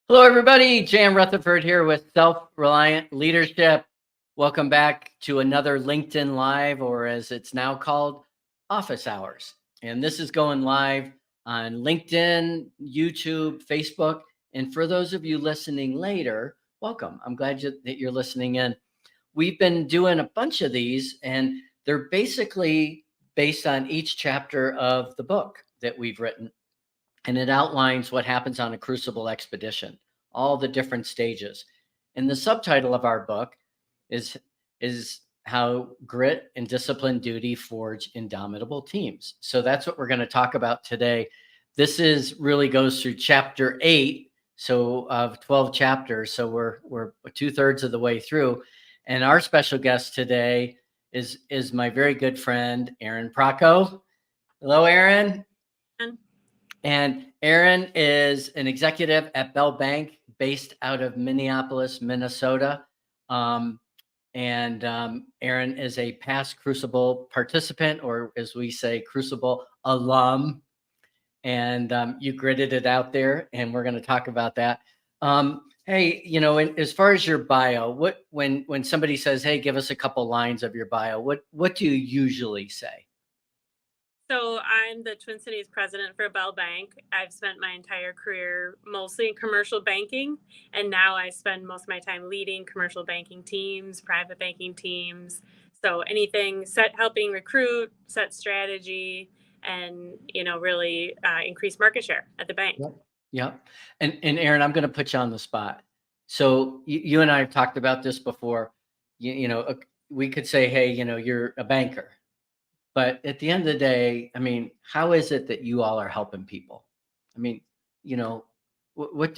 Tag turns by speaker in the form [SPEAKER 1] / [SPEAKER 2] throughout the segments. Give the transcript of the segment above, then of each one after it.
[SPEAKER 1] Hello, everybody. Jan Rutherford here with Self Reliant Leadership. Welcome back to another LinkedIn Live, or as it's now called, Office Hours. And this is going live on LinkedIn, YouTube, Facebook. And for those of you listening later, welcome. I'm glad that you're listening in. We've been doing a bunch of these, and they're basically based on each chapter of the book that we've written, and it outlines what happens on a crucible expedition, all the different stages. And the subtitle of our book is is how grit and disciplined duty forge indomitable teams. So that's what we're going to talk about today. This is really goes through chapter 8, so of 12 chapters. So we're 2/3 of the way through, and our special guest today is my very good friend Erin Procko. Hello, Erin. And Erin is an executive at Bell Bank based out of Minneapolis, Minnesota. And Erin is a past Crucible participant, or as we say, Crucible alum. And you gritted it out there, and we're going to talk about that. Hey, as far as your bio, when somebody says, "Hey, give us a couple lines of your bio," what do you usually say?
[SPEAKER 2] So I'm the Twin Cities president for Bell Bank. I've spent my entire career mostly in commercial banking, and now I spend most of my time leading commercial banking teams, private banking teams. So anything helping recruit, set strategy, and really increase market share at the bank.
[SPEAKER 1] Yep. Yep. And Erin, I'm going to put you on the spot. So you and I have talked about this before. We could say, hey, you're a banker, but at the end of the day, I mean, how is it that you all are helping people? I mean, you know, like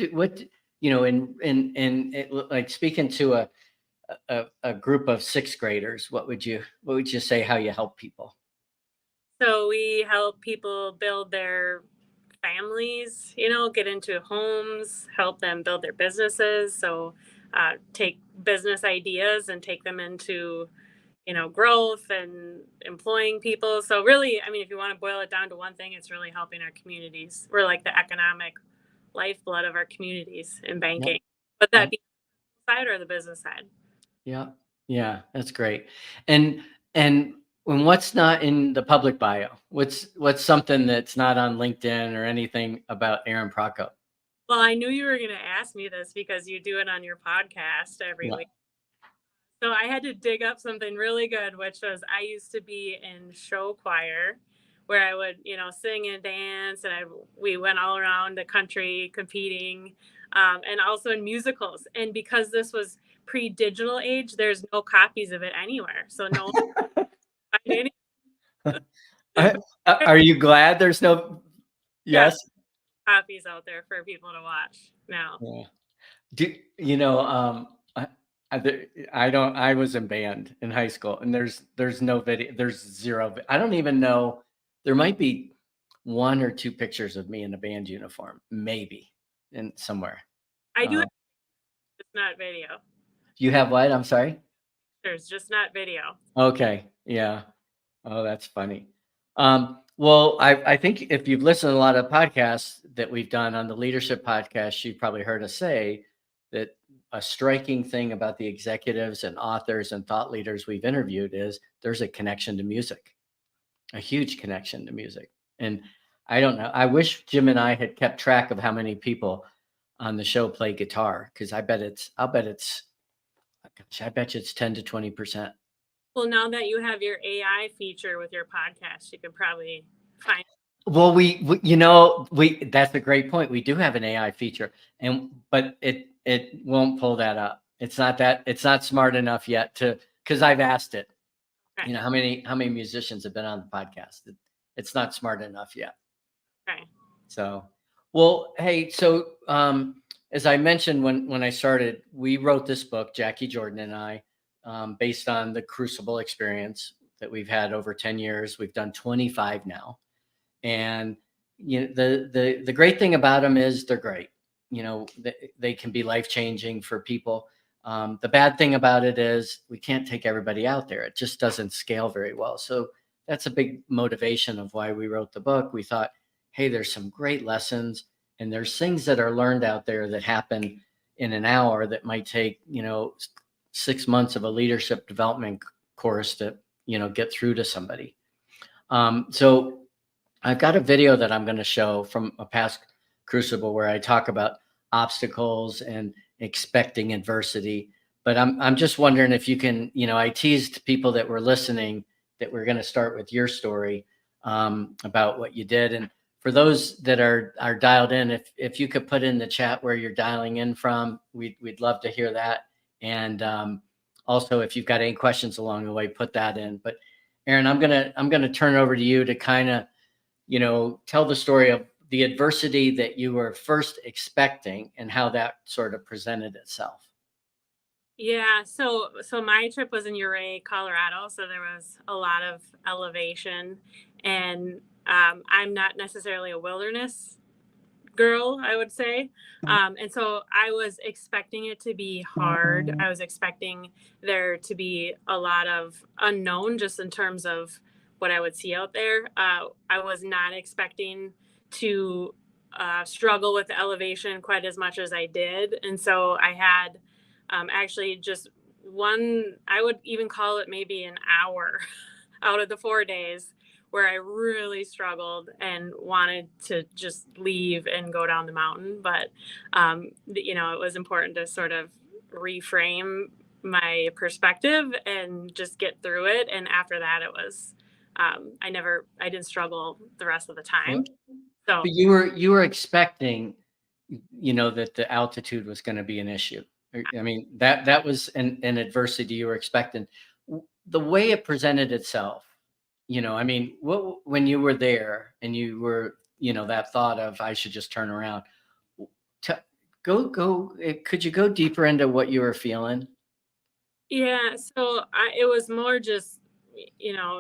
[SPEAKER 1] speaking to a group of sixth graders, what would you say how you help people?
[SPEAKER 2] So we help people build their families, get into homes, help them build their businesses. So take business ideas and take them into, growth and employing people. So really, I mean, if you want to boil it down to one thing, it's really helping our communities. We're like the economic lifeblood of our communities in
[SPEAKER 1] Yep.
[SPEAKER 2] banking, but that
[SPEAKER 1] Yep.
[SPEAKER 2] be the side or the business side.
[SPEAKER 1] Yeah. Yeah, that's great. And when what's not in the public bio? What's something that's not on LinkedIn or anything about Erin Procko?
[SPEAKER 2] Well, I knew you were going to ask me this because you do it on your podcast every
[SPEAKER 1] Yeah.
[SPEAKER 2] week. So I had to dig up something really good, which was I used to be in show choir where I would, sing and dance, and we went all around the country competing, and also in musicals. And because this was pre-digital age, there's no copies of it anywhere, so no one can find any.
[SPEAKER 1] I- are you glad there's no?
[SPEAKER 2] Yeah,
[SPEAKER 1] Yes.
[SPEAKER 2] copies out there for people to watch now.
[SPEAKER 1] Yeah. Do you know? I don't. I was in band in high school, and there's no video. There's zero. I don't even know. There might be one or two pictures of me in a band uniform, maybe, in somewhere.
[SPEAKER 2] I do have
[SPEAKER 1] Um,
[SPEAKER 2] just not video.
[SPEAKER 1] you have what? I'm sorry.
[SPEAKER 2] There's just not video.
[SPEAKER 1] Okay. Yeah. Oh, that's funny. Well, I think if you've listened to a lot of podcasts that we've done on the leadership podcast, you've probably heard us say that a striking thing about the executives and authors and thought leaders we've interviewed is there's a connection to music, a huge connection to music. And I don't know. I wish Jim and I had kept track of how many people on the show play guitar, because I bet you it's 10 to 20%.
[SPEAKER 2] Well, now that you have your AI feature with your podcast, you could probably find.
[SPEAKER 1] Well, we that's a great point. We do have an AI feature, but it won't pull that up. It's not smart enough yet to, because I've asked it.
[SPEAKER 2] Okay.
[SPEAKER 1] How many musicians have been on the podcast? It's not smart enough yet.
[SPEAKER 2] Okay.
[SPEAKER 1] So, well, hey, so as I mentioned when I started, we wrote this book, Jackie Jordan and I, based on the Crucible experience that we've had over 10 years. We've done 25 now. And the great thing about them is they're great. They can be life changing for people. The bad thing about it is we can't take everybody out there. It just doesn't scale very well. So that's a big motivation of why we wrote the book. We thought, hey, there's some great lessons. And there's things that are learned out there that happen in an hour that might take, 6 months of a leadership development course to, get through to somebody. So I've got a video that I'm going to show from a past crucible where I talk about obstacles and expecting adversity. But I'm just wondering if you can, I teased people that were listening that we're going to start with your story about what you did. And for those that are dialed in, if you could put in the chat where you're dialing in from, we'd love to hear that. And also, if you've got any questions along the way, put that in. But Erin, I'm gonna turn it over to you to kind of, tell the story of the adversity that you were first expecting and how that sort of presented itself.
[SPEAKER 2] Yeah, so my trip was in Uray, Colorado, so there was a lot of elevation, and I'm not necessarily a wilderness girl, I would say. And so I was expecting it to be hard. I was expecting there to be a lot of unknown just in terms of what I would see out there. I was not expecting to struggle with the elevation quite as much as I did. And so I had actually just one, I would even call it maybe an hour out of the 4 days where I really struggled and wanted to just leave and go down the mountain. But, it was important to sort of reframe my perspective and just get through it. And after that, it was, I didn't struggle the rest of the
[SPEAKER 1] Well,
[SPEAKER 2] time. So,
[SPEAKER 1] but you were expecting, that the altitude was going to be an issue. I mean, that was an adversity you were expecting. The way it presented itself, I mean, what when you were there and you were, that thought of I should just turn around. T- Could you go deeper into what you were feeling?
[SPEAKER 2] yeah, so it was more just,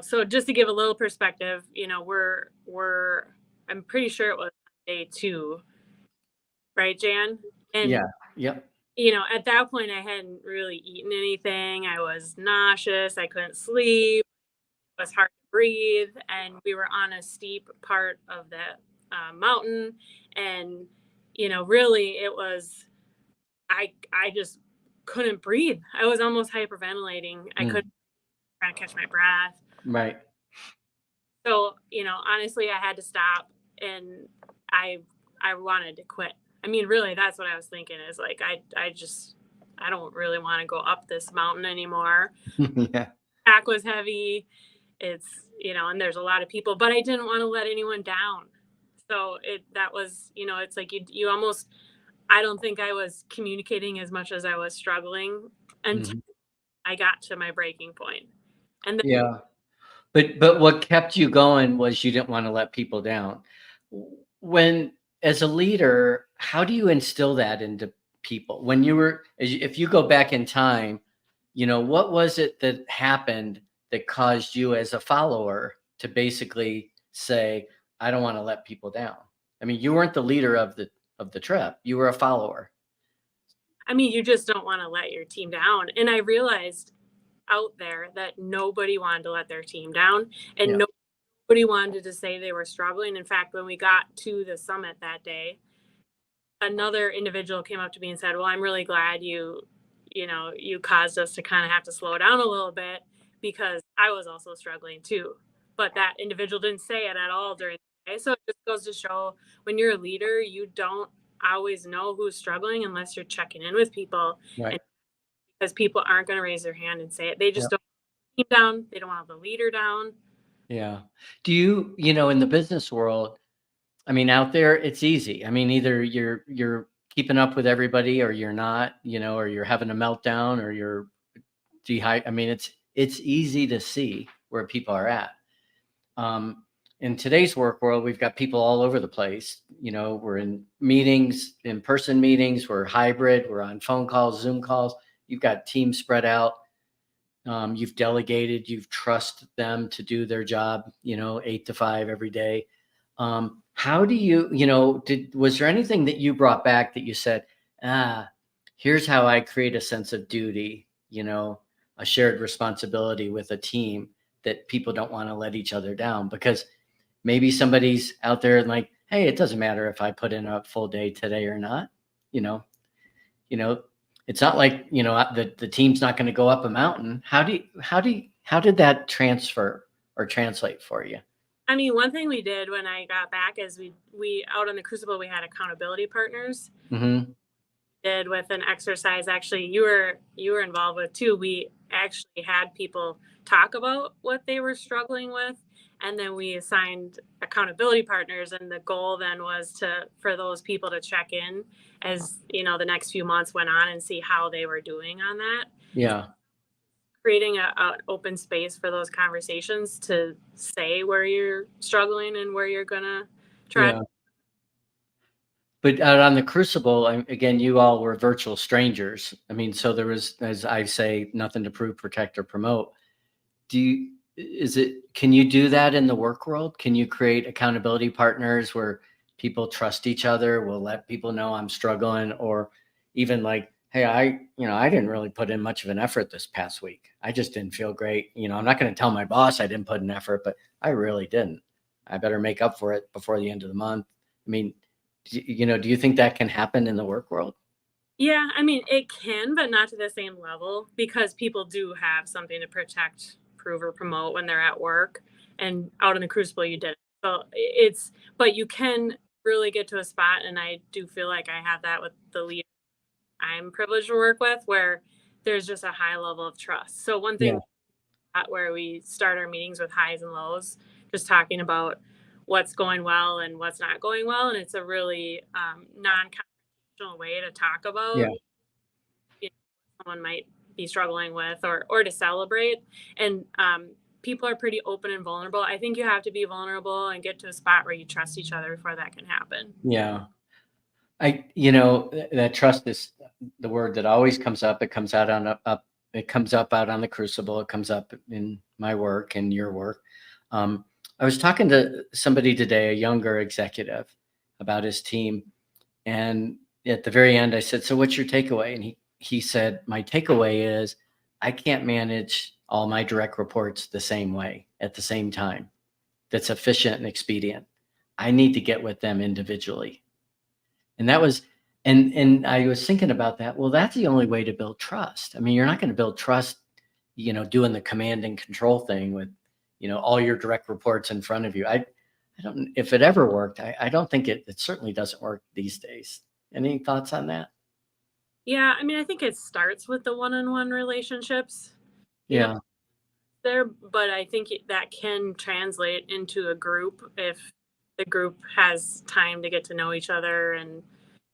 [SPEAKER 2] so just to give a little perspective, I'm pretty sure it was day 2, right, Jan? And,
[SPEAKER 1] Yeah. Yep.
[SPEAKER 2] at that point, I hadn't really eaten anything. I was nauseous. I couldn't sleep. It was hard to breathe. And we were on a steep part of the mountain. And, really, it was, I just couldn't breathe. I was almost hyperventilating. I couldn't
[SPEAKER 1] Mm,
[SPEAKER 2] try to catch my breath.
[SPEAKER 1] right.
[SPEAKER 2] So, honestly, I had to stop and I I wanted to quit. I mean, really, that's what I was thinking is like I don't really want to go up this mountain anymore.
[SPEAKER 1] Yeah.
[SPEAKER 2] Pack was heavy. It's, and there's a lot of people, but I didn't want to let anyone down. So that was, it's like you almost, I don't think I was communicating as much as I was struggling until
[SPEAKER 1] Mhm.
[SPEAKER 2] I got to my breaking point. And then,
[SPEAKER 1] Yeah. But what kept you going was you didn't want to let people down. When as a leader, how do you instill that into people? When you were if you go back in time, what was it that happened that caused you as a follower to basically say, I don't want to let people down? I mean, you weren't the leader of the trip. You were a follower.
[SPEAKER 2] I mean, you just don't want to let your team down. And I realized out there that nobody wanted to let their team down and
[SPEAKER 1] Yeah.
[SPEAKER 2] nobody wanted to say they were struggling. In fact, when we got to the summit that day, another individual came up to me and said, "Well, I'm really glad you caused us to kind of have to slow down a little bit because I was also struggling too." But that individual didn't say it at all during the day. So it just goes to show when you're a leader, you don't always know who's struggling unless you're checking in with people.
[SPEAKER 1] Right.
[SPEAKER 2] And because people aren't going to raise their hand and say it, they
[SPEAKER 1] Yeah.
[SPEAKER 2] just don't want the team down. They don't want the leader down.
[SPEAKER 1] Yeah. Do you, in the business world, I mean, out there, it's easy. I mean, either you're keeping up with everybody or you're not, or you're having a meltdown or you're dehydrated. I mean, it's easy to see where people are at. In today's work world, we've got people all over the place. We're in meetings, in-person meetings, we're hybrid, we're on phone calls, Zoom calls. You've got teams spread out. You've delegated, you've trusted them to do their job, 8 to 5 every day. How do you, was there anything that you brought back that you said, ah, here's how I create a sense of duty, a shared responsibility with a team that people don't want to let each other down because maybe somebody's out there and like hey, it doesn't matter if I put in a full day today or not. You know, you know, it's not like, the team's not going to go up a mountain. How did that transfer or translate for you?
[SPEAKER 2] I mean, one thing we did when I got back is we out on the Crucible we had accountability partners.
[SPEAKER 1] Hmm.
[SPEAKER 2] Did with an exercise actually you were involved with too. We actually had people talk about what they were struggling with, and then we assigned accountability partners, and the goal then was to for those people to check in as the next few months went on and see how they were doing on that,
[SPEAKER 1] Yeah.
[SPEAKER 2] creating an open space for those conversations to say where you're struggling and where you're gonna try.
[SPEAKER 1] Yeah. But out on the Crucible, again, you all were virtual strangers. I mean, so there was, as I say, nothing to prove, protect, or promote. Do you, can you do that in the work world? Can you create accountability partners where people trust each other, will let people know I'm struggling, or even like, hey, I didn't really put in much of an effort this past week. I just didn't feel great. I'm not going to tell my boss I didn't put in effort, but I really didn't. I better make up for it before the end of the month. I mean, do you think that can happen in the work world?
[SPEAKER 2] Yeah, I mean, it can, but not to the same level because people do have something to protect, prove, or promote when they're at work. And out in the crucible, you did. So but you can really get to a spot, and I do feel like I have that with the lead I'm privileged to work with, where there's just a high level of trust. So one
[SPEAKER 1] Yeah.
[SPEAKER 2] thing where we start our meetings with highs and lows, just talking about what's going well and what's not going well, and it's a really non-confrontational way to talk
[SPEAKER 1] Yeah.
[SPEAKER 2] about someone might be struggling with or to celebrate. And people are pretty open and vulnerable. I think you have to be vulnerable and get to a spot where you trust each other before that can happen.
[SPEAKER 1] Yeah. That trust is the word that always comes up. It comes out it comes up out on the Crucible. It comes up in my work and your work. Um, I was talking to somebody today, a younger executive, about his team. And at the very end, I said, so what's your takeaway? And he said, my takeaway is I can't manage all my direct reports the same way at the same time. That's efficient and expedient. I need to get with them individually. And that was, and I was thinking about that. Well, that's the only way to build trust. I mean, you're not going to build trust, doing the command and control thing with, all your direct reports in front of you. I don't, if it ever worked, I don't think it certainly doesn't work these days. Any thoughts on that?
[SPEAKER 2] Yeah, I mean, I think it starts with the one-on-one relationships, you know,
[SPEAKER 1] Yeah.
[SPEAKER 2] there, but I think that can translate into a group if the group has time to get to know each other and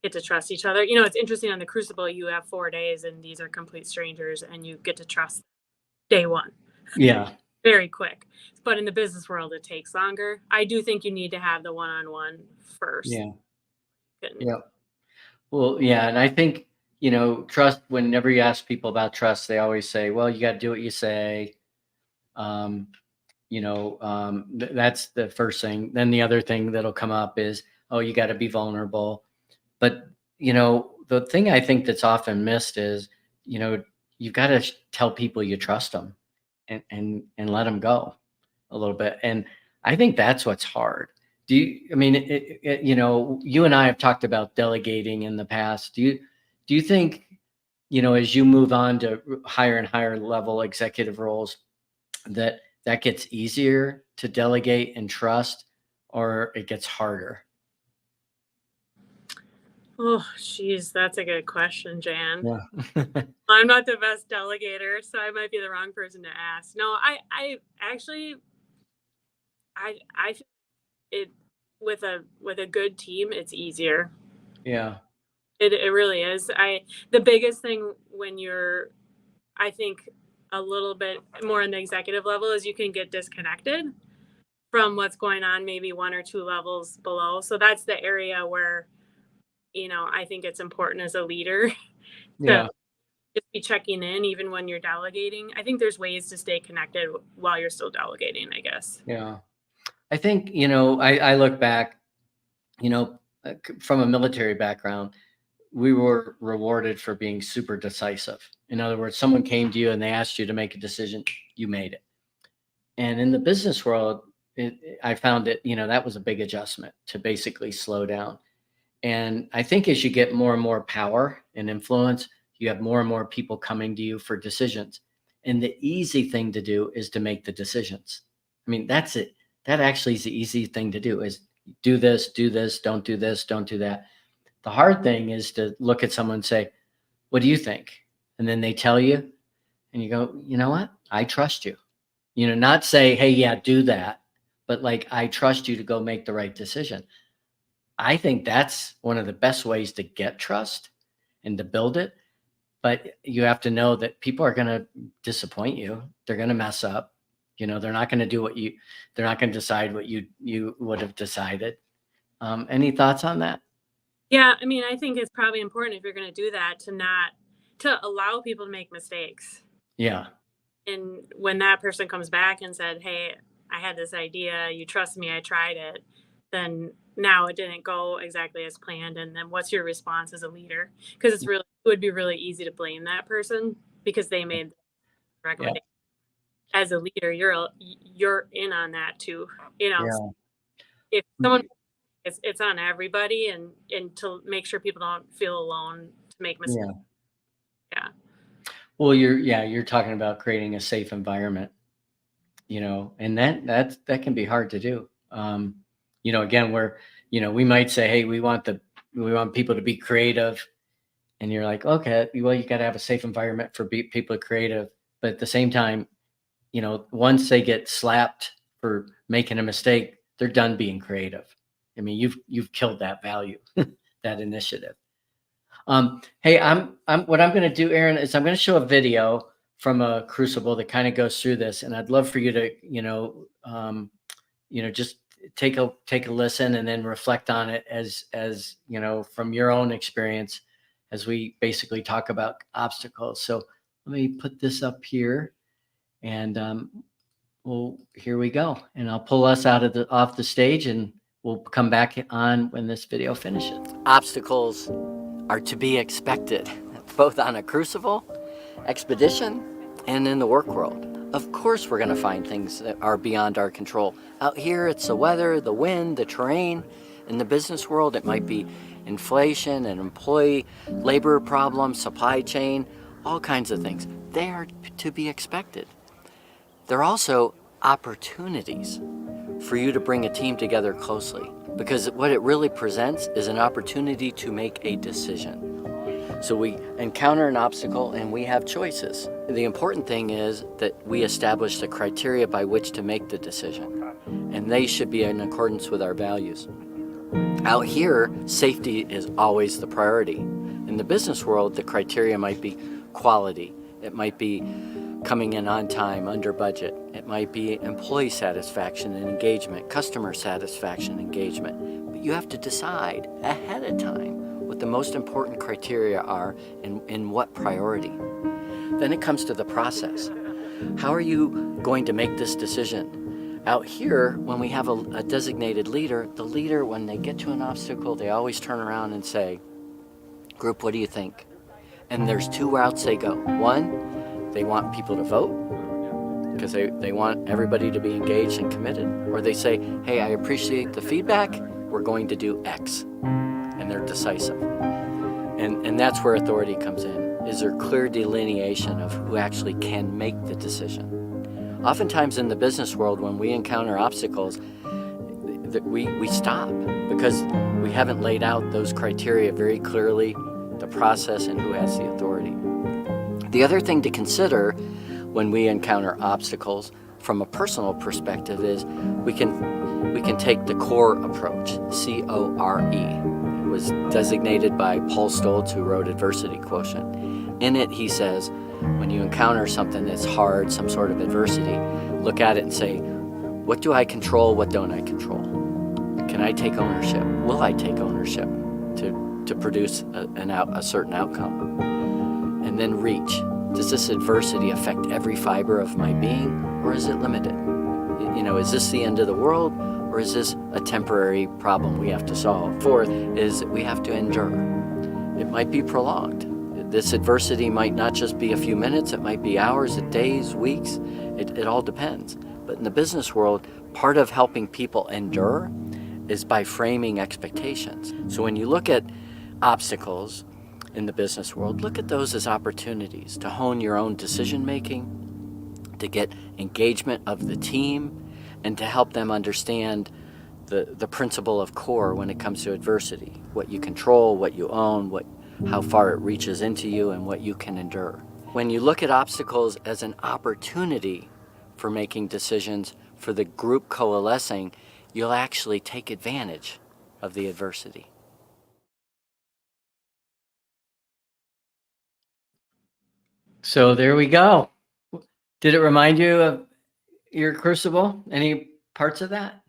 [SPEAKER 2] get to trust each other. It's interesting on the Crucible, you have 4 days and these are complete strangers and you get to trust day one
[SPEAKER 1] Yeah.
[SPEAKER 2] very quick. But in the business world, it takes longer. I do think you need to have the one-on-one first.
[SPEAKER 1] Yeah. Yeah. Well, yeah. And I think, trust, whenever you ask people about trust, they always say, well, you got to do what you say. Um, that's the first thing. Then the other thing that'll come up is, oh, you got to be vulnerable. But the thing I think that's often missed is, you know you've got to tell people you trust them, and let them go a little bit. And I think that's what's hard. Do you, I mean, you and I have talked about delegating in the past. Do you think, as you move on to higher and higher level executive roles, that gets easier to delegate and trust, or it gets harder?
[SPEAKER 2] Oh, geez, that's a good question, Jan.
[SPEAKER 1] Yeah.
[SPEAKER 2] I'm not the best delegator, so I might be the wrong person to ask. No, I actually, I feel it with a good team, it's easier.
[SPEAKER 1] Yeah.
[SPEAKER 2] It really is. The biggest thing when you're, I think, a little bit more in the executive level is you can get disconnected from what's going on, maybe one or two levels below. So that's the area where I think it's important as a leader to
[SPEAKER 1] Yeah.
[SPEAKER 2] just be checking in even when you're delegating. I think there's ways to stay connected while you're still delegating, I guess.
[SPEAKER 1] Yeah. I think, I look back, from a military background, we were rewarded for being super decisive. In other words, someone came to you and they asked you to make a decision, you made it. And in the business world, I found it, that was a big adjustment to basically slow down. And I think as you get more and more power and influence, you have more and more people coming to you for decisions. And the easy thing to do is to make the decisions. I mean, that's it. That actually is the easy thing to do is do this, don't do this, don't do that. The hard thing is to look at someone and say, what do you think? And then they tell you, and you go, you know what? I trust you. Not say, hey, yeah, do that, but like, I trust you to go make the right decision. I think that's one of the best ways to get trust and to build it. But you have to know that people are going to disappoint you. They're going to mess up. They're not going to do they're not going to decide what you would have decided. Any thoughts on that?
[SPEAKER 2] Yeah, I mean, I think it's probably important if you're going to do that to allow people to make mistakes.
[SPEAKER 1] Yeah.
[SPEAKER 2] And when that person comes back and said, "Hey, I had this idea, you trust me, I tried it," then now it didn't go exactly as planned. And then what's your response as a leader? Because it would be really easy to blame that person because they made the
[SPEAKER 1] Yeah.
[SPEAKER 2] recommendation. As a leader, you're in on that too.
[SPEAKER 1] Yeah.
[SPEAKER 2] If someone, it's on everybody, and to make sure people don't feel alone to make mistakes. Yeah.
[SPEAKER 1] Well, you're talking about creating a safe environment, and that can be hard to do. Again, we might say, hey, we want people to be creative, and you're like, okay, well, you got to have a safe environment for people creative, but at the same time, once they get slapped for making a mistake, they're done being creative. I mean, you've killed that value, that initiative. Hey, what I'm going to do, Erin, is I'm going to show a video from a crucible that kind of goes through this, and I'd love for you to, just take a listen and then reflect on it as from your own experience, as we basically talk about obstacles. So let me put this up here, and well, here we go, and I'll pull us off the stage, and we'll come back on when this video finishes. Obstacles are to be expected, both on a crucible, expedition, and in the work world. Of course, we're going to find things that are beyond our control. Out here, it's the weather, the wind, the terrain. In the business world, it might be inflation and employee labor problems, supply chain, all kinds of things. They are to be expected. They're also opportunities for you to bring a team together closely, because what it really presents is an opportunity to make a decision. So we encounter an obstacle and we have choices. The important thing is that we establish the criteria by which to make the decision, and they should be in accordance with our values. Out here, safety is always the priority. In the business world, the criteria might be quality. It might be coming in on time, under budget. It might be employee satisfaction and engagement, customer satisfaction, engagement. But you have to decide ahead of time what the most important criteria are and in what priority. Then it comes to the process. How are you going to make this decision? Out here, when we have a designated leader, the leader, when they get to an obstacle, they always turn around and say, group, what do you think? And there's two routes they go. One, they want people to vote because they want everybody to be engaged and committed. Or they say, hey, I appreciate the feedback. We're going to do X. And they're decisive. And that's where authority comes in. Is there clear delineation of who actually can make the decision? Oftentimes in the business world, when we encounter obstacles, we stop because we haven't laid out those criteria very clearly, the process and who has the authority. The other thing to consider when we encounter obstacles from a personal perspective is we can take the CORE approach, C-O-R-E. It was designated by Paul Stoltz, who wrote Adversity Quotient. In it, he says, when you encounter something that's hard, some sort of adversity, look at it and say, what do I control, what don't I control? Can I take ownership? Will I take ownership to produce a certain outcome? And then reach. Does this adversity affect every fiber of my being, or is it limited? Is this the end of the world, or is this a temporary problem we have to solve? Fourth is that we have to endure. It might be prolonged. This adversity might not just be a few minutes, it might be hours, days, weeks. It all depends. But in the business world, part of helping people endure is by framing expectations. So when you look at obstacles in the business world, look at those as opportunities to hone your own decision making, to get engagement of the team, and to help them understand the principle of core when it comes to adversity, what you control, what you own, how far it reaches into you, and what you can endure. When you look at obstacles as an opportunity for making decisions for the group coalescing, you'll actually take advantage of the adversity. So there we go. Did it remind you of your crucible? Any parts of that?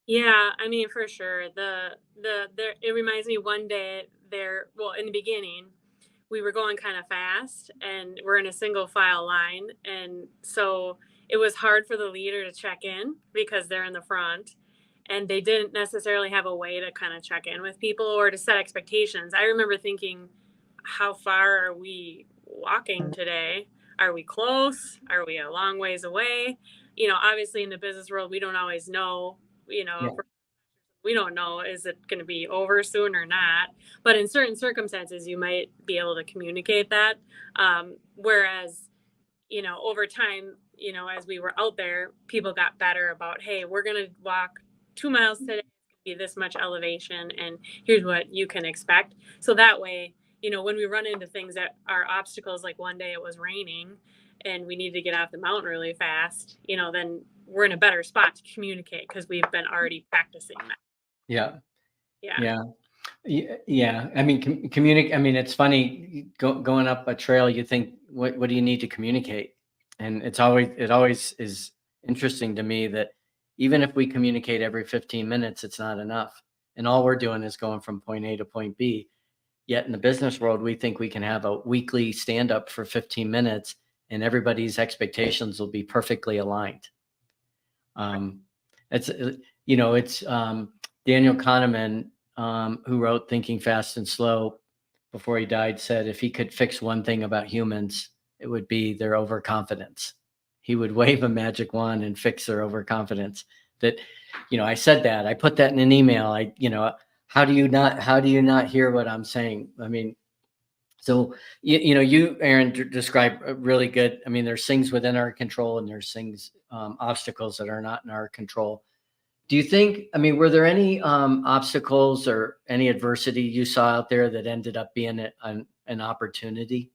[SPEAKER 2] Yeah, I mean, for sure. It reminds me one day there, well, in the beginning, we were going kind of fast and we're in a single file line. And so it was hard for the leader to check in because they're in the front and they didn't necessarily have a way to kind of check in with people or to set expectations. I remember thinking, how far are we walking today? Are we close? Are we a long ways away? Obviously in the business world, we don't always know,
[SPEAKER 1] Yeah.
[SPEAKER 2] if we don't know, is it going to be over soon or not? But in certain circumstances, you might be able to communicate that. Whereas, over time, as we were out there, people got better about, hey, we're going to walk 2 miles today, be this much elevation, and here's what you can expect. So that way, when we run into things that are obstacles, like one day it was raining and we needed to get off the mountain really fast, then we're in a better spot to communicate because we've been already practicing that.
[SPEAKER 1] Yeah.
[SPEAKER 2] Yeah.
[SPEAKER 1] Yeah. Yeah. I mean, communicate. I mean, it's funny going up a trail. You think, what do you need to communicate? And it always is interesting to me that even if we communicate every 15 minutes, it's not enough. And all we're doing is going from point A to point B. Yet in the business world, we think we can have a weekly stand up for 15 minutes and everybody's expectations will be perfectly aligned. Um, it's it's Daniel Kahneman, who wrote Thinking Fast and Slow before he died, said if he could fix one thing about humans, it would be their overconfidence. He would wave a magic wand and fix their overconfidence. That, I said that, I put that in an email. How do you not hear what I'm saying? I mean, so you, Erin, describe really good. I mean, there's things within our control, and there's things, obstacles that are not in our control. Do you think? I mean, were there any obstacles or any adversity you saw out there that ended up being an opportunity?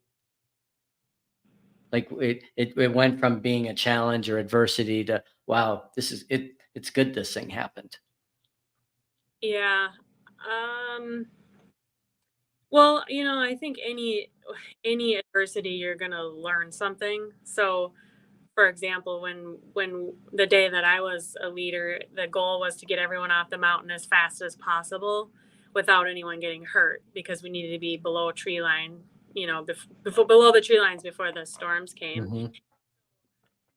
[SPEAKER 1] Like it went from being a challenge or adversity to, wow, this is it. It's good this thing happened.
[SPEAKER 2] Yeah. Well, I think any adversity you're going to learn something. So, for example, when the day that I was a leader, the goal was to get everyone off the mountain as fast as possible without anyone getting hurt because we needed to be below tree line, below the tree lines before the storms came.
[SPEAKER 1] Hmm.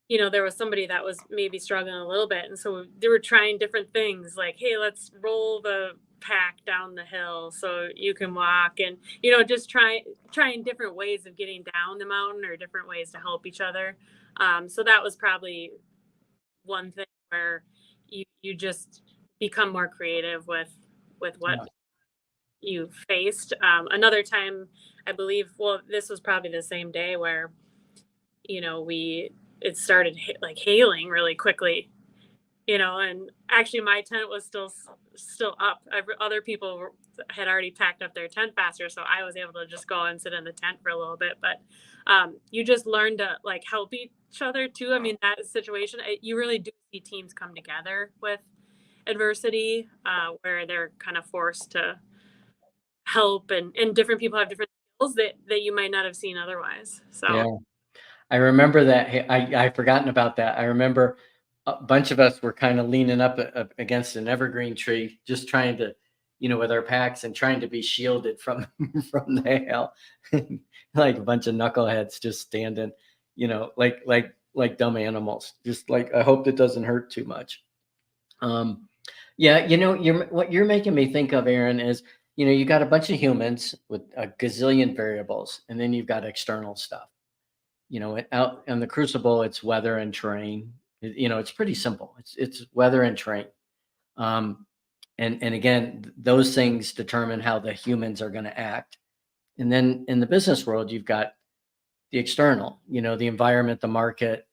[SPEAKER 2] There was somebody that was maybe struggling a little bit. And so they were trying different things like, hey, let's roll the pack down the hill so you can walk, and, just trying different ways of getting down the mountain or different ways to help each other. So that was probably one thing where you just become more creative with what
[SPEAKER 1] Yeah.
[SPEAKER 2] you faced. Another time, I believe, well, this was probably the same day where, we it started like hailing really quickly, and actually my tent was still up. Other people had already packed up their tent faster, so I was able to just go and sit in the tent for a little bit. But you just learn to like help each other too. I mean, that situation, you really do see teams come together with adversity, where they're kind of forced to help, and different people have different skills that you might not have seen otherwise. So
[SPEAKER 1] Yeah. I remember that. Hey, I forgotten about that. I remember a bunch of us were kind of leaning up against an evergreen tree, just trying to, with our packs and trying to be shielded from from the hail, like a bunch of knuckleheads just standing, like dumb animals. Just like, I hope it doesn't hurt too much. Um, yeah, what you're making me think of, Aaron, is you got a bunch of humans with a gazillion variables, and then you've got external stuff. Out in the crucible, it's weather and terrain. It's pretty simple. It's weather and terrain. Um, and again, those things determine how the humans are going to act. And then in the business world, you've got the external, the environment, the market,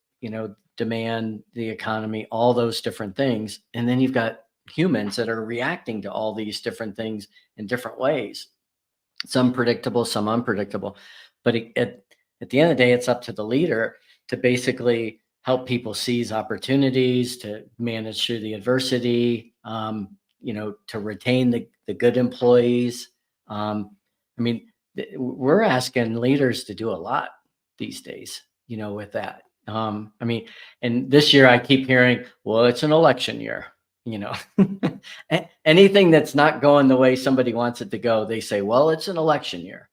[SPEAKER 1] demand, the economy, all those different things. And then you've got humans that are reacting to all these different things in different ways, some predictable, some unpredictable. But at the end of the day, it's up to the leader to basically help people seize opportunities, to manage through the adversity, to retain the good employees. I mean, we're asking leaders to do a lot these days, with that. I mean, and this year I keep hearing, well, it's an election year, you know. Anything that's not going the way somebody wants it to go, they say, well, it's an election year.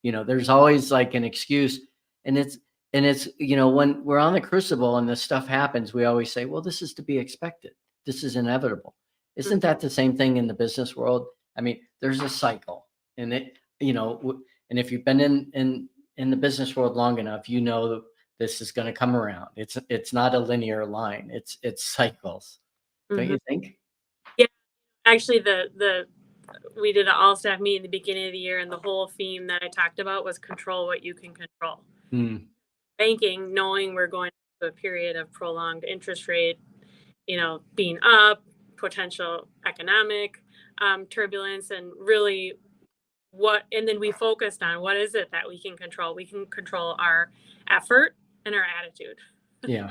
[SPEAKER 1] There's always like an excuse. And it's when we're on the crucible and this stuff happens, we always say, well, this is to be expected. This is inevitable. Isn't that the same thing in the business world? I mean, there's a cycle, and and if you've been in the business world long enough, this is going to come around. It's not a linear line. It's cycles. Don't
[SPEAKER 2] Mhm.
[SPEAKER 1] you think?
[SPEAKER 2] Yeah, actually, the we did an all staff meeting at the beginning of the year, and the whole theme that I talked about was control what you can control.
[SPEAKER 1] Mm,
[SPEAKER 2] Banking, knowing we're going to a period of prolonged interest rate, being up, potential economic turbulence, and really and then we focused on what is it that we can control. We can control our effort and our attitude.
[SPEAKER 1] yeah.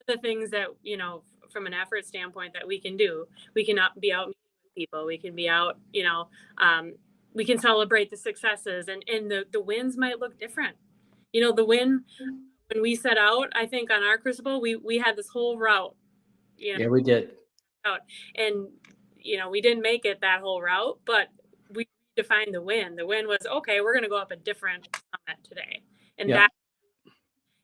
[SPEAKER 2] The things that from an effort standpoint that we can do. We can be out meeting with people. We can be out, um, we can celebrate the successes, and the wins might look different. The win when we set out, I think on our crucible, we had this whole route,
[SPEAKER 1] Yeah, we did.
[SPEAKER 2] out, and we didn't make it that whole route, but we defined the win. The win was, okay, we're going to go up a different summit today, and
[SPEAKER 1] Yeah.
[SPEAKER 2] that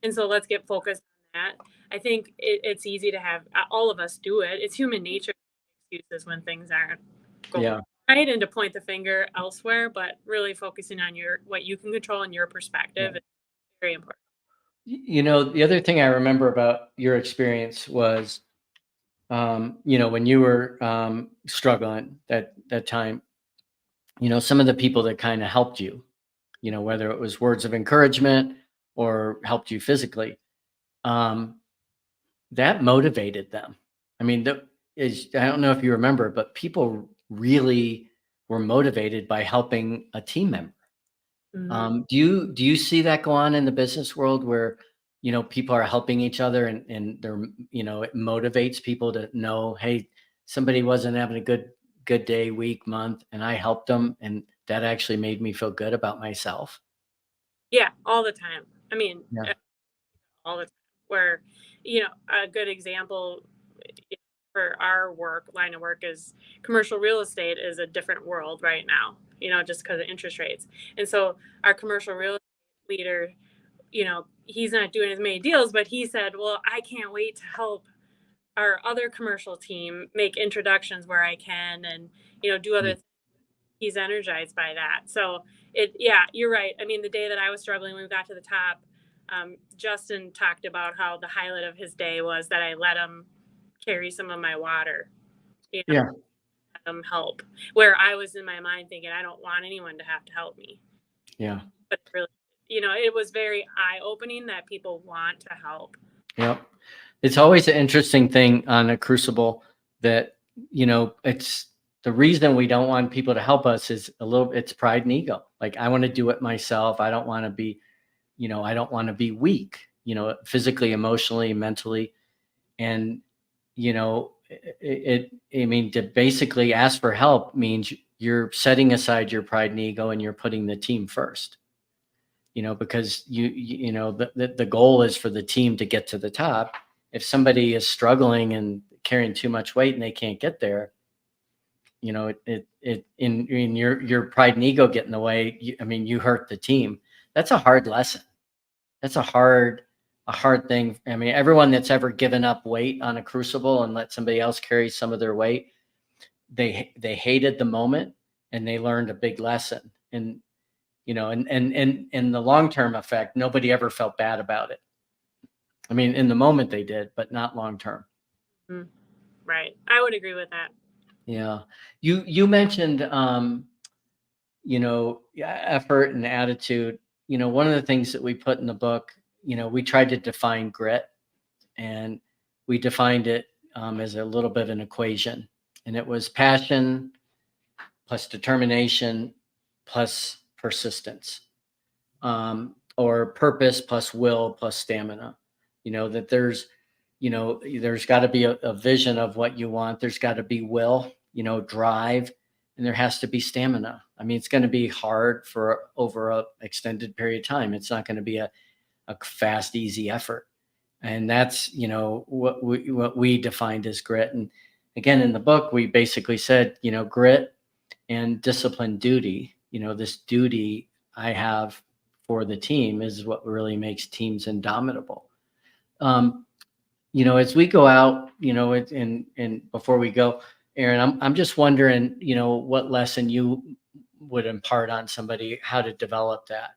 [SPEAKER 2] and so let's get focused on that. I think it's easy to have all of us do it. It's human nature to make excuses when things aren't going
[SPEAKER 1] Yeah.
[SPEAKER 2] right, and to point the finger elsewhere, but really focusing on what you can control and your
[SPEAKER 1] Yeah.
[SPEAKER 2] perspective is very important.
[SPEAKER 1] The other thing I remember about your experience was, when you were struggling that time, some of the people that kind of helped you, whether it was words of encouragement or helped you physically, um, that motivated them. I mean, I don't know if you remember, but people really were motivated by helping a team member.
[SPEAKER 2] Mhm.
[SPEAKER 1] Do you see that go on in the business world where, people are helping each other, and it motivates people to know, hey, somebody wasn't having a good day, week, month, and I helped them, and that actually made me feel good about myself.
[SPEAKER 2] Yeah, all the time. I mean,
[SPEAKER 1] Yeah.
[SPEAKER 2] all the time. Where, a good example for our line of work is commercial real estate is a different world right now, just because of interest rates. And so our commercial real estate leader, he's not doing as many deals, but he said, well, I can't wait to help our other commercial team make introductions where I can, and, do other
[SPEAKER 1] Mm.
[SPEAKER 2] things. He's energized by that. So yeah, you're right. I mean, the day that I was struggling, when we got to the top, Justin talked about how the highlight of his day was that I let him carry some of my water, you know,
[SPEAKER 1] Yeah.
[SPEAKER 2] let him help. Where I was in my mind thinking, I don't want anyone to have to help me.
[SPEAKER 1] Yeah.
[SPEAKER 2] But really, it was very eye opening that people want to help.
[SPEAKER 1] Yep. It's always an interesting thing on a crucible that, it's the reason we don't want people to help us is it's pride and ego. Like, I want to do it myself. I don't want to be weak, physically, emotionally, mentally. And, I mean, to basically ask for help means you're setting aside your pride and ego, and you're putting the team first, because the goal is for the team to get to the top. If somebody is struggling and carrying too much weight and they can't get there, in your pride and ego get in the way. I mean, you hurt the team. That's a hard lesson. That's a hard thing. I mean, everyone that's ever given up weight on a crucible and let somebody else carry some of their weight, they hated the moment, and they learned a big lesson. And and in the long term effect, nobody ever felt bad about it. I mean, in the moment they did, but not long term.
[SPEAKER 2] Mm, right. I would agree with that.
[SPEAKER 1] Yeah. You mentioned yeah, effort and attitude. One of the things that we put in the book, we tried to define grit, and we defined it as a little bit of an equation. And it was passion plus determination plus persistence, or purpose plus will plus stamina. That there's got to be a vision of what you want. There's got to be will, drive, and there has to be stamina. I mean, it's going to be hard for over a extended period of time. It's not going to be a fast, easy effort. And that's, what we defined as grit. And again, in the book, we basically said, grit and discipline duty, this duty I have for the team is what really makes teams indomitable. Um, as we go out, and before we go, Erin, I'm just wondering, what lesson you would impart on somebody, how to develop that,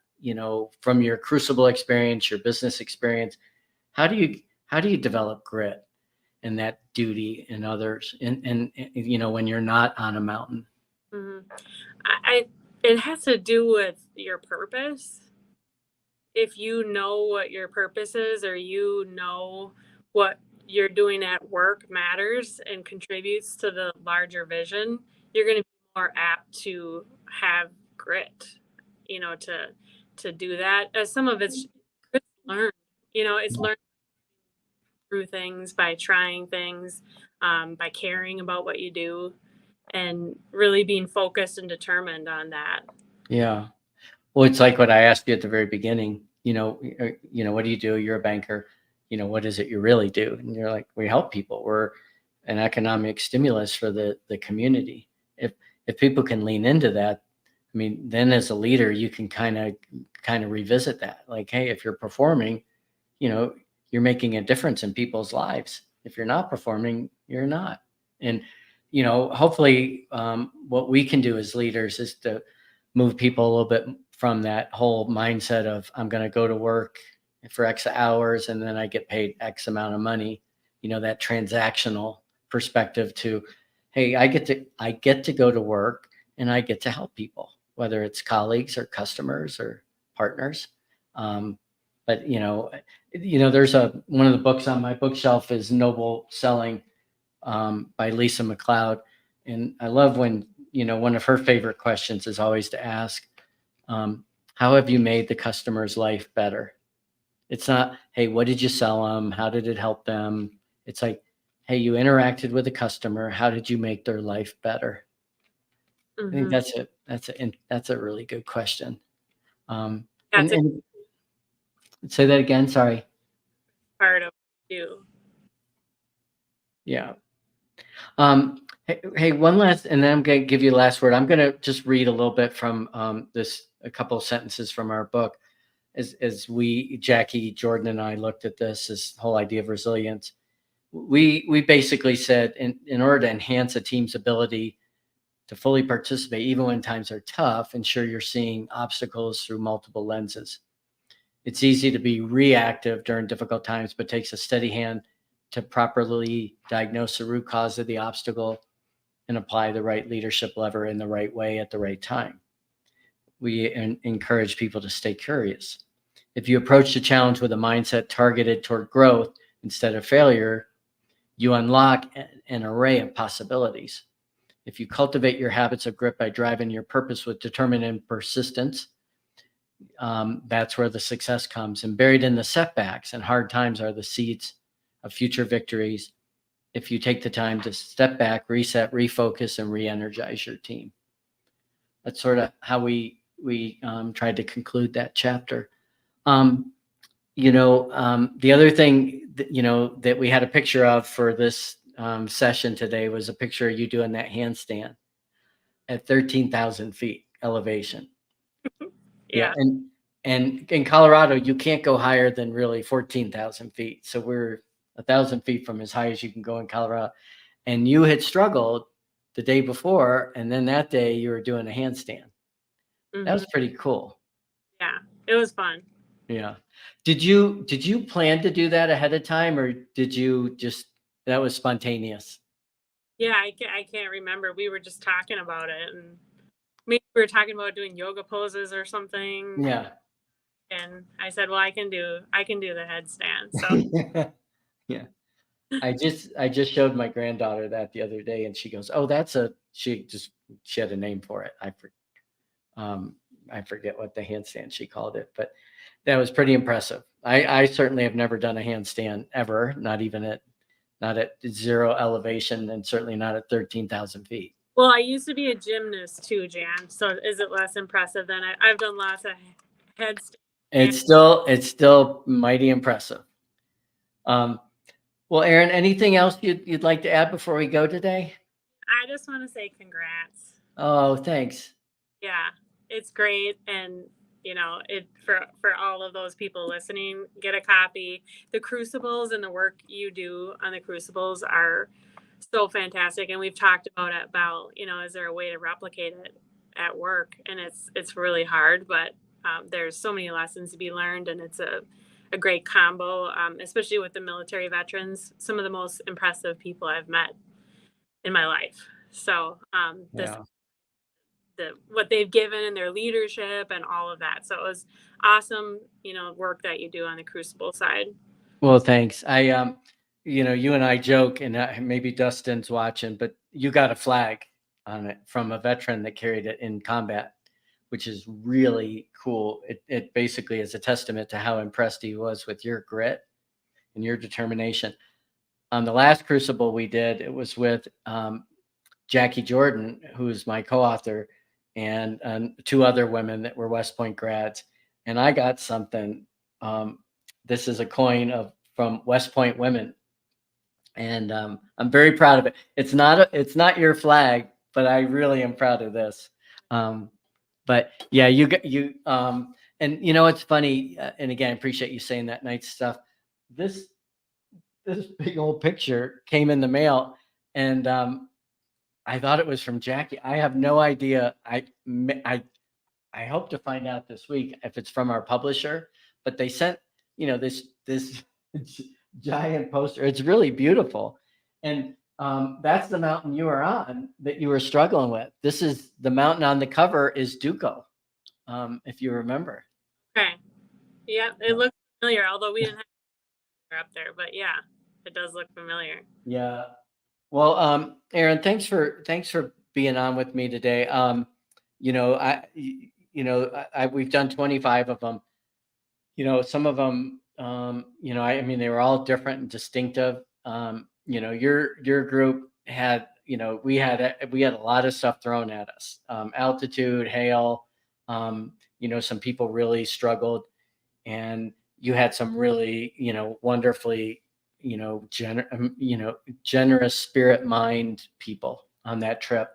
[SPEAKER 1] from your crucible experience, your business experience. How do you how do you develop grit and that duty in others, and when you're not on a mountain?
[SPEAKER 2] Hmm. I it has to do with your purpose. If you know what your purpose is, or you know what you're doing at work matters and contributes to the larger vision, you're going to be more apt to have grit, to do that. As some of it's learned, it's learned through things, by trying things, by caring about what you do, and really being focused and determined on that.
[SPEAKER 1] Yeah. Well, it's like what I asked you at the very beginning. What do you do? You're a banker. What is it you really do? And you're like, we help people. We're an economic stimulus for the community. If people can lean into that, I mean, then as a leader, you can kind of revisit that. Like, hey, if you're performing, you know, you're making a difference in people's lives. If you're not performing, you're not. And, hopefully, what we can do as leaders is to move people a little bit from that whole mindset of I'm going to go to work for X hours and then I get paid X amount of money, that transactional perspective to, hey, I get to go to work and I get to help people, whether it's colleagues or customers or partners. But there's one of the books on my bookshelf is Noble Selling, by Lisa McLeod. And I love when, one of her favorite questions is always to ask, how have you made the customer's life better? It's not, hey, what did you sell them? How did it help them? It's like, hey, you interacted with a customer. How did you make their life better? I think
[SPEAKER 2] Hmm.
[SPEAKER 1] that's a really good question. And,
[SPEAKER 2] That's a
[SPEAKER 1] and say that again. Sorry.
[SPEAKER 2] part of what you do.
[SPEAKER 1] Yeah. Hey, one last, and then I'm going to give you the last word. I'm going to just read a little bit from a couple of sentences from our book. As Jackie, Jordan, and I looked at this whole idea of resilience, we basically said, in order to enhance a team's ability to fully participate, even when times are tough, ensure you're seeing obstacles through multiple lenses. It's easy to be reactive during difficult times, but takes a steady hand to properly diagnose the root cause of the obstacle and apply the right leadership lever in the right way at the right time. We encourage people to stay curious. If you approach the challenge with a mindset targeted toward growth instead of failure, you unlock an array of possibilities. If you cultivate your habits of grit by driving your purpose with determination and persistence, that's where the success comes. And buried in the setbacks and hard times are the seeds of future victories if you take the time to step back, reset, refocus, and re-energize your team. That's sort of how we tried to conclude that chapter. Um, the other thing that we had a picture of for this session today was a picture of you doing that handstand at 13,000 feet elevation. Yeah,
[SPEAKER 2] Yeah.
[SPEAKER 1] and in Colorado, you can't go higher than really 14,000 feet. So we're 1,000 feet from as high as you can go in Colorado. And you had struggled the day before, and then that day you were doing a handstand. That
[SPEAKER 2] Hmm.
[SPEAKER 1] was pretty cool.
[SPEAKER 2] Yeah. It was fun.
[SPEAKER 1] Yeah. Did you plan to do that ahead of time, or did you just that was spontaneous?
[SPEAKER 2] Yeah, I can't remember. We were just talking about it, and maybe we were talking about doing yoga poses or something.
[SPEAKER 1] Yeah.
[SPEAKER 2] And I said, "Well, I can do the headstand." So
[SPEAKER 1] Yeah. I just showed my granddaughter that the other day, and she goes, "Oh, she had a name for it. Um I forget what the handstand she called it, but that was pretty impressive. I certainly have never done a handstand ever, not at zero elevation, and certainly not at 13,000 feet.
[SPEAKER 2] well, I used to be a gymnast too, Jan. So is it less impressive than I've done lots of headstand.
[SPEAKER 1] It's still mighty impressive. Um, well, Erin, anything else you'd like to add before we go today?
[SPEAKER 2] I just want to say congrats.
[SPEAKER 1] Oh, thanks.
[SPEAKER 2] Yeah, it's great, and it for all of those people listening, get a copy. The crucibles and the work you do on the crucibles are so fantastic, and we've talked about is there a way to replicate it at work? And it's really hard, but there's so many lessons to be learned, and it's a great combo, especially with the military veterans, some of the most impressive people I've met in my life. So this
[SPEAKER 1] Yeah.
[SPEAKER 2] the what they've given and their leadership and all of that. So it was awesome, work that you do on the crucible side.
[SPEAKER 1] Well, thanks. You and I joke, and maybe Dustin's watching, but you got a flag on it from a veteran that carried it in combat, which is really cool. It basically is a testament to how impressed he was with your grit and your determination. On the last crucible we did, it was with Jackie Jordan, who's my co-author, and two other women that were West Point grads. And I got something. Um, this is a coin from West Point women, and I'm very proud of it. It's not your flag, but I really am proud of this. Um, but yeah, and it's funny. And again, I appreciate you saying that nice stuff. This this big old picture came in the mail, and I thought it was from Jackie. I have no idea. I hope to find out this week if it's from our publisher, but they sent, this giant poster. It's really beautiful. And that's the mountain you were on that you were struggling with. This is the mountain on the cover is Duco, if you remember.
[SPEAKER 2] Okay. Yeah, it looks familiar, although we didn't have her up there, but yeah, it does look familiar.
[SPEAKER 1] Yeah. Well, Erin, thanks for being on with me today. We've done 25 of them. Some of them, I mean, they were all different and distinctive. Your group had, we had a lot of stuff thrown at us. Altitude, hail. Some people really struggled, and you had some really, wonderfully, generous spirit mind people on that trip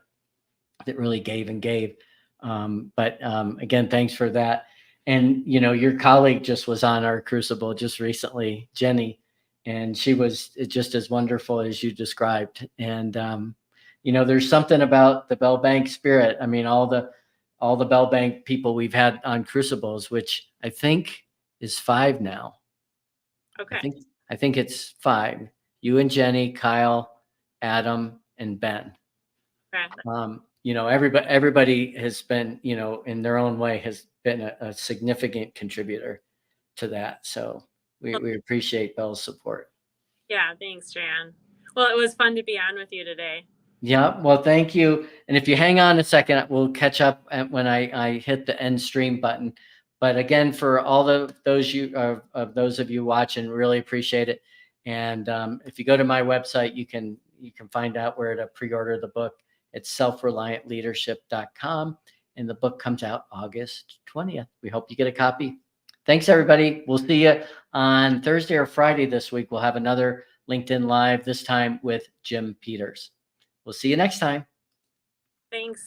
[SPEAKER 1] that really gave and gave. But again, thanks for that. And your colleague just was on our crucible just recently, Jenny, and she was just as wonderful as you described. And there's something about the Bell Bank spirit. I mean, all the Bell Bank people we've had on crucibles, which I think is five now. I
[SPEAKER 2] Okay.
[SPEAKER 1] think I think it's five. You and Jenny, Kyle, Adam, and Ben.
[SPEAKER 2] Okay.
[SPEAKER 1] Everybody has been, in their own way, has been a significant contributor to that. So we,
[SPEAKER 2] Well,
[SPEAKER 1] we appreciate Bell's support.
[SPEAKER 2] yeah, thanks, Jan. Well, it was fun to be on with you today.
[SPEAKER 1] Yeah, well, thank you. And if you hang on a second, we'll catch up when I hit the end stream button. But again, for all of those of you watching, really appreciate it. And if you go to my website, you can find out where to pre-order the book. It's selfreliantleadership.com, and the book comes out August 20th. We hope you get a copy. Thanks, everybody. We'll see you on Thursday or Friday this week. We'll have another LinkedIn Live, this time with Jim Peters. We'll see you next time.
[SPEAKER 2] Thanks.